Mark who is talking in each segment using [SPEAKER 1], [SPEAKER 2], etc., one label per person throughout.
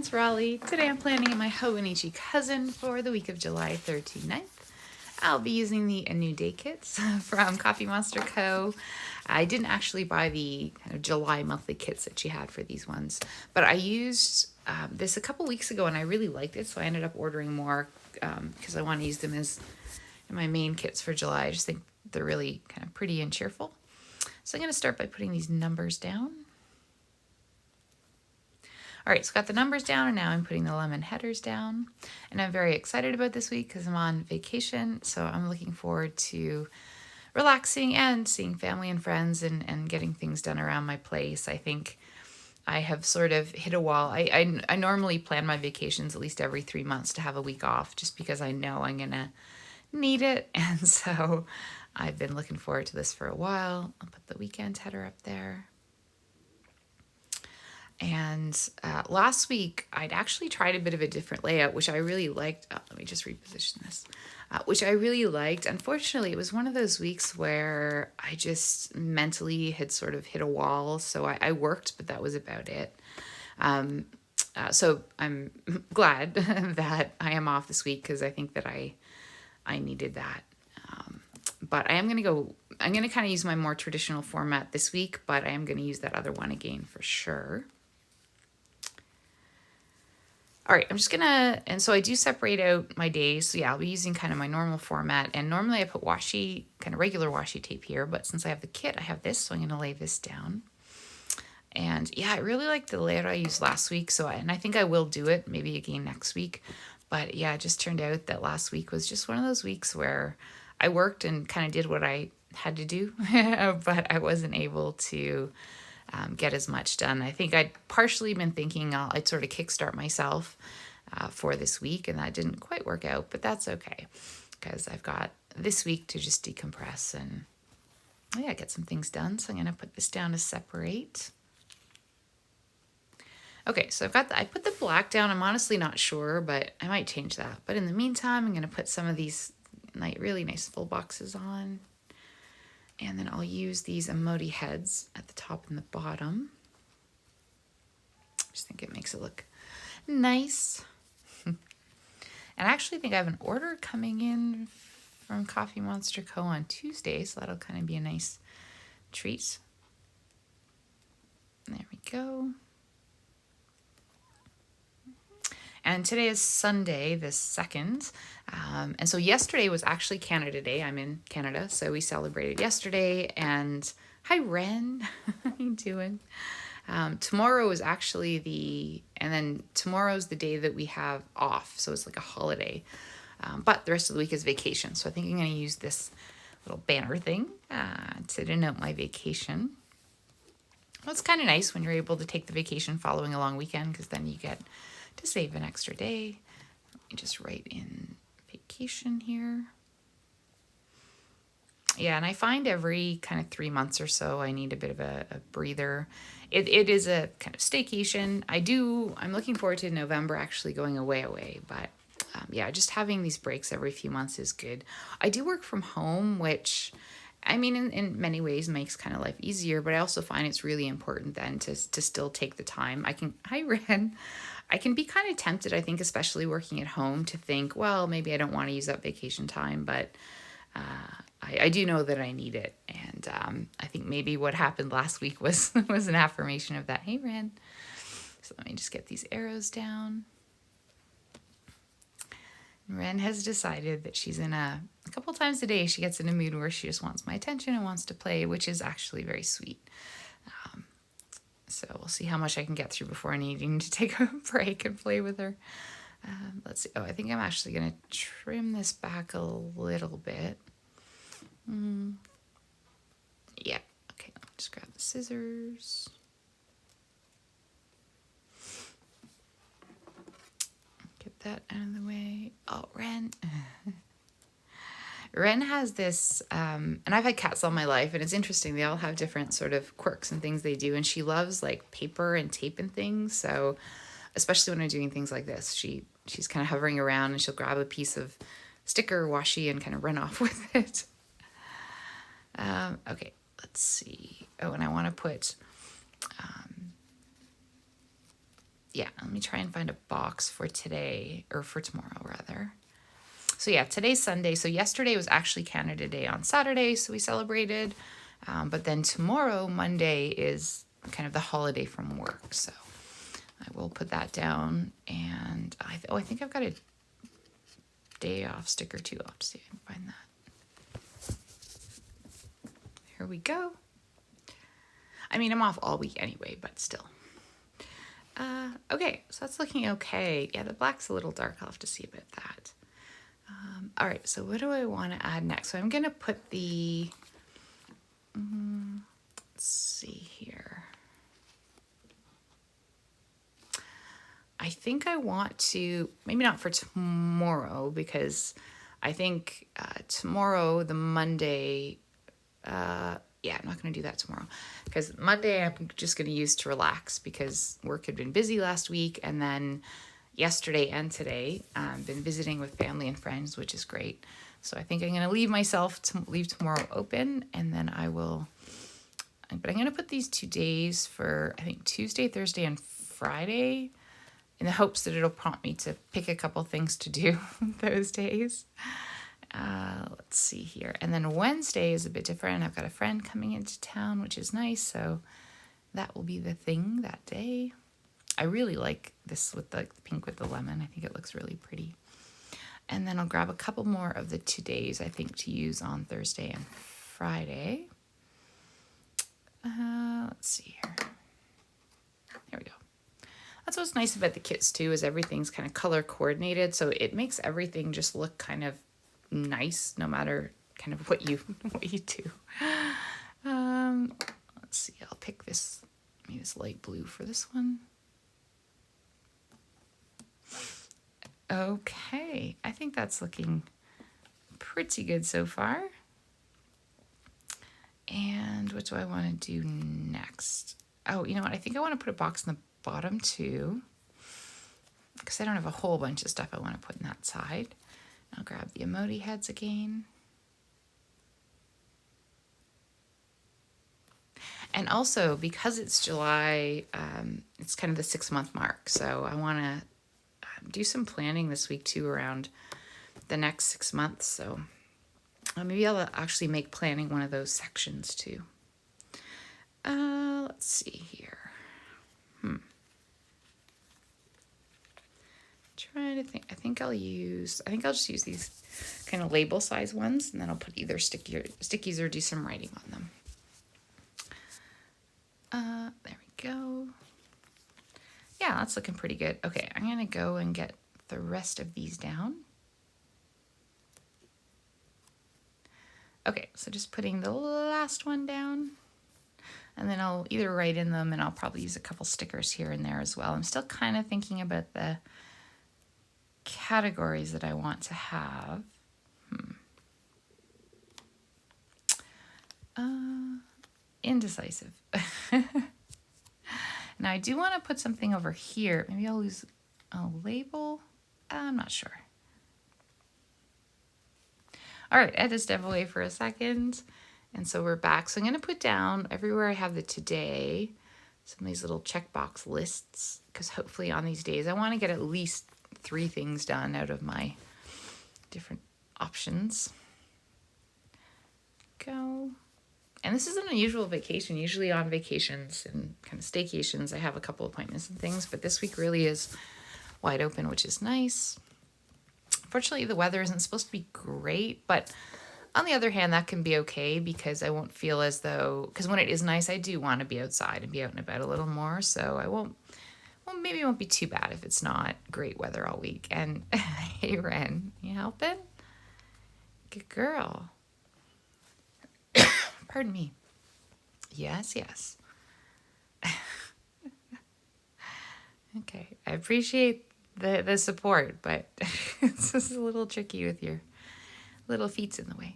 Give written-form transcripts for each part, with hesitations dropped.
[SPEAKER 1] it's Raleigh. Today I'm planning my Hobonichi Cousin for the week of July 3rd to 9th. I'll be using the A New Day kits from Coffee Monster Co. I didn't actually buy the kind of July monthly kits that she had for these ones, but I used this a couple weeks ago and I really liked it, so I ended up ordering more because I want to use them as my main kits for July. I just think they're really kind of pretty and cheerful. So I'm going to start by putting these numbers down. All right, so got the numbers down, and now I'm putting the lemon headers down. And I'm very excited about this week because I'm on vacation, so I'm looking forward to relaxing and seeing family and friends and getting things done around my place. I think I have sort of hit a wall. I normally plan my vacations at least every 3 months to have a week off just because I know I'm going to need it. And so I've been looking forward to this for a while. I'll put the weekend header up there. And last week, I'd actually tried a bit of a different layout, which I really liked. Oh, let me just reposition this. Which I really liked. Unfortunately, it was one of those weeks where I just mentally had sort of hit a wall. So I worked, but that was about it. So I'm glad that I am off this week because I think that I needed that. But I'm going to kind of use my more traditional format this week, but I am going to use that other one again for sure. All right, I'm just gonna, and so I do separate out my days. So yeah, I'll be using kind of my normal format. And normally I put washi, kind of regular washi tape here, but since I have the kit, I have this, so I'm gonna lay this down. And yeah, I really like the layout I used last week. And I think I will do it maybe again next week. But yeah, it just turned out that last week was just one of those weeks where I worked and kind of did what I had to do, but I wasn't able to get as much done. I think I'd partially been thinking I'd sort of kickstart myself for this week, and that didn't quite work out, but that's okay because I've got this week to just decompress and yeah, get some things done. So I'm going to put this down to separate. Okay, so I put the black down. I'm honestly not sure, but I might change that. But in the meantime, I'm going to put some of these really nice full boxes on. And then I'll use these emoji heads at the top and the bottom. I just think it makes it look nice. And I actually think I have an order coming in from Coffee Monster Co. on Tuesday, so that'll kind of be a nice treat. There we go. And today is Sunday, the 2nd. And so yesterday was actually Canada Day. I'm in Canada, so we celebrated yesterday. And hi, Ren. How you doing? Tomorrow is actually tomorrow's the day that we have off. So it's like a holiday. But the rest of the week is vacation. So I think I'm going to use this little banner thing to denote my vacation. Well, it's kind of nice when you're able to take the vacation following a long weekend because then you get to save an extra day. Let me just write in vacation here. Yeah, and I find every kind of 3 months or so I need a bit of a breather. It is a kind of staycation. I'm looking forward to November actually going away, but yeah, just having these breaks every few months is good. I do work from home, which I mean, in many ways makes kind of life easier, but I also find it's really important then to still take the time. Hi, Ren. I can be kind of tempted, I think, especially working at home, to think, well, maybe I don't want to use up vacation time, but I do know that I need it. And I think maybe what happened last week was an affirmation of that. Hey, Ren. So let me just get these arrows down. Ren has decided that she's in a couple times a day, she gets in a mood where she just wants my attention and wants to play, which is actually very sweet. So we'll see how much I can get through before needing to take a break and play with her. Let's see. Oh, I think I'm actually going to trim this back a little bit. Yeah. Okay, let me just grab the scissors. Get that out of the way. Oh, Ren. Ren has this, and I've had cats all my life, and it's interesting. They all have different sort of quirks and things they do, and she loves like paper and tape and things. So, especially when I'm doing things like this, she's kind of hovering around, and she'll grab a piece of sticker washi and kind of run off with it. Okay, let's see. Oh, and I want to put yeah, let me try and find a box for today, or for tomorrow rather. So yeah, today's Sunday. So yesterday was actually Canada Day on Saturday, so we celebrated. But then tomorrow, Monday, is kind of the holiday from work. So I will put that down. And I think I've got a day off sticker too. I'll see if I can find that. Here we go. I mean, I'm off all week anyway, but still. Okay, so that's looking okay. Yeah, the black's a little dark. I'll have to see about that. All right, so what do I want to add next? So I'm going to put the, let's see here. I think I want to, maybe not for tomorrow, because I think tomorrow, the Monday, yeah, I'm not going to do that tomorrow, because Monday I'm just going to use to relax because work had been busy last week, and then yesterday and today been visiting with family and friends, which is great. So I think I'm going to leave myself to leave tomorrow open, and then I will, but I'm going to put these 2 days for, I think, Tuesday, Thursday, and Friday, in the hopes that it'll prompt me to pick a couple things to do those days. Let's see here. And then Wednesday is a bit different. I've got a friend coming into town, which is nice. So that will be the thing that day. I really like this with the pink with the lemon. I think it looks really pretty. And then I'll grab a couple more of the 2 days, I think, to use on Thursday and Friday. Let's see here. There we go. That's what's nice about the kits too, is everything's kind of color coordinated. So it makes everything just look kind of nice, no matter kind of what you do. Let's see, I'll pick this, maybe this light blue for this one. Okay, I think that's looking pretty good so far. And what do I want to do next? Oh, you know what? I think I want to put a box in the bottom too, because I don't have a whole bunch of stuff I want to put in that side. I'll grab the emoji heads again. And also, because it's July, it's kind of the 6-month mark. So I want to do some planning this week too around the next 6 months. So maybe I'll actually make planning one of those sections too. Let's see here. Trying to think. I think I'll just use these kind of label size ones, and then I'll put either stickies or do some writing on them. There we go. Yeah, that's looking pretty good. Okay, I'm gonna go and get the rest of these down. Okay, so just putting the last one down, and then I'll either write in them, and I'll probably use a couple stickers here and there as well. I'm still kind of thinking about the categories that I want to have. Indecisive. Now I do want to put something over here. Maybe I'll use a label. I'm not sure. All right, I had to step away for a second. And so we're back. So I'm going to put down everywhere I have the today, some of these little checkbox lists, because hopefully on these days I want to get at least 3 things done out of my different options. Go. And this is an unusual vacation. Usually on vacations and kind of staycations, I have a couple appointments and things, but this week really is wide open, which is nice. Fortunately, the weather isn't supposed to be great, but on the other hand, that can be okay because I won't feel as though, because when it is nice, I do want to be outside and be out and about a little more. So I won't, well, maybe it won't be too bad if it's not great weather all week. And hey, Ren, you helping? Good girl. Pardon me. Yes, yes. Okay, I appreciate the support, but this is a little tricky with your little feet in the way.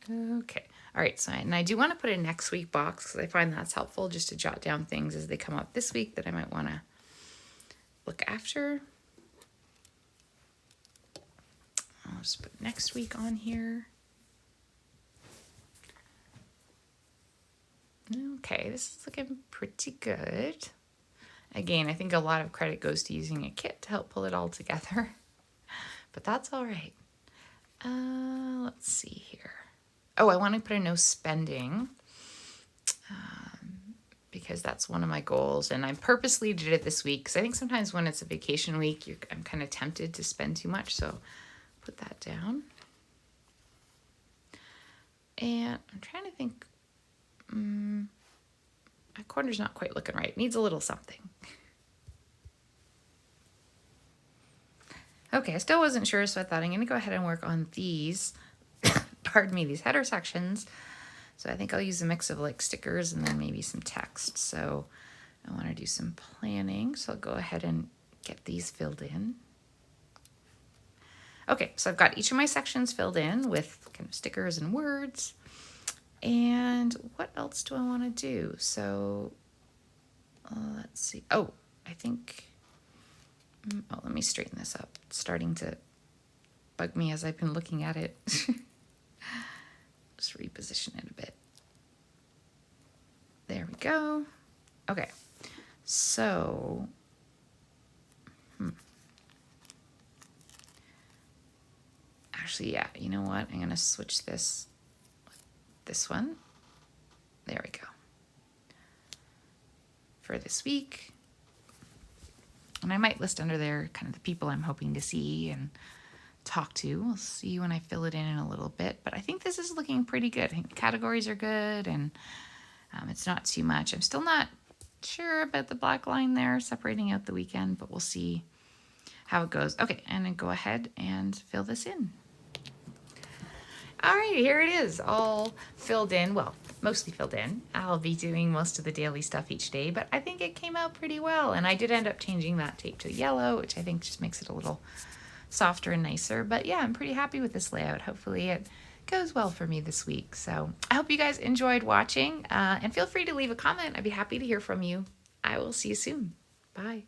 [SPEAKER 1] Okay, all right, so and I do want to put a next week box because I find that's helpful just to jot down things as they come up this week that I might want to look after. I'll just put next week on here. Okay, this is looking pretty good. Again, I think a lot of credit goes to using a kit to help pull it all together, but that's all right. Let's see here. Oh, I want to put a no spending because that's one of my goals, and I purposely did it this week because I think sometimes when it's a vacation week, I'm kind of tempted to spend too much, so put that down. And I'm trying to think, my corner's not quite looking right. It needs a little something. Okay, I still wasn't sure, so I thought I'm going to go ahead and work on these, pardon me, these header sections. So I think I'll use a mix of like stickers and then maybe some text. So I want to do some planning, so I'll go ahead and get these filled in. Okay, so I've got each of my sections filled in with kind of stickers and words. And what else do I want to do? So let's see. Oh, I think... Oh, let me straighten this up. It's starting to bug me as I've been looking at it. Just reposition it a bit. There we go. Okay, so actually, yeah, you know what? I'm going to switch this with this one. There we go. For this week. And I might list under there kind of the people I'm hoping to see and talk to. We'll see when I fill it in a little bit. But I think this is looking pretty good. I think the categories are good and it's not too much. I'm still not sure about the black line there separating out the weekend, but we'll see how it goes. Okay, and then go ahead and fill this in. All right, here it is, all filled in. Well, mostly filled in. I'll be doing most of the daily stuff each day, but I think it came out pretty well. And I did end up changing that tape to yellow, which I think just makes it a little softer and nicer. But yeah, I'm pretty happy with this layout. Hopefully it goes well for me this week. So I hope you guys enjoyed watching, and feel free to leave a comment. I'd be happy to hear from you. I will see you soon. Bye.